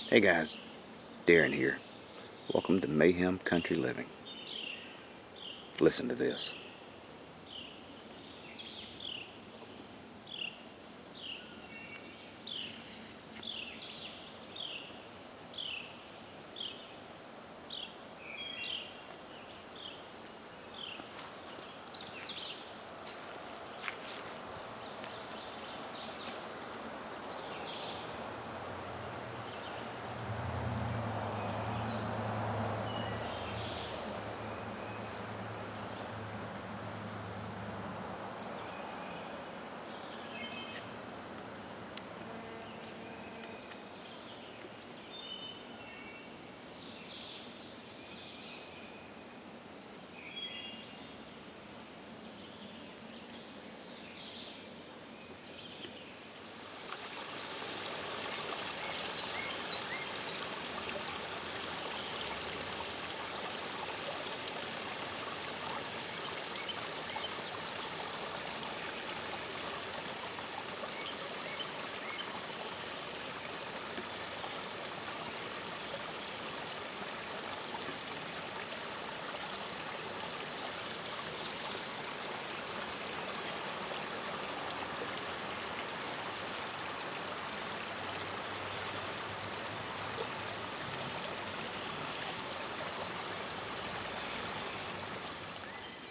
Hey guys, Darren here. Welcome to Mayhem-Country-Living. Listen to this.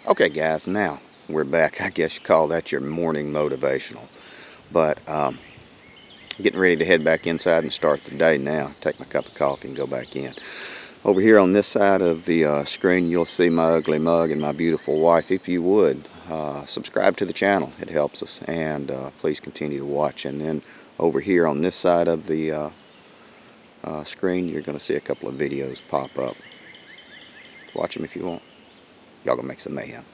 Okay guys, now we're back. I guess you call that your morning motivational. But getting ready to head back inside and start the day now. Take my cup of coffee and go back in. Over here on this side of the screen you'll see my ugly mug and my beautiful wife. If you would, subscribe to the channel. It helps us. And please continue to watch. And then over here on this side of the screen you're going to see a couple of videos pop up. Watch them if you want. Y'all gonna make some mayhem.